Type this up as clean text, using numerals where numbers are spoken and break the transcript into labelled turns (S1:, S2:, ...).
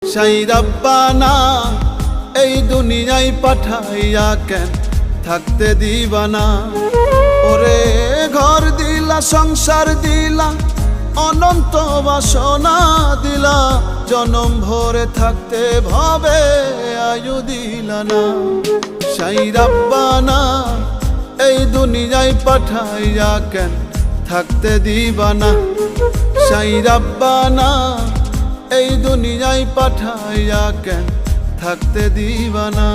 S1: সাই রাব্বানা এই দুনিয়ায় পাঠাইয়া কেন থাকতে দিবানা। ওরে ঘর দিলা, সংসার দিলা, অনন্ত বাসনা দিলা, জনম ভরে থাকতে ভাবে আয়ু দিলা না। সাই রাব্বানা এই দুনিয়ায় পাঠাইয়া কেন থাকতে দিবানা। সাই রাব্বানা এই দুনিয়ায় পাঠাইয়া কেন থাকতে দিবানা।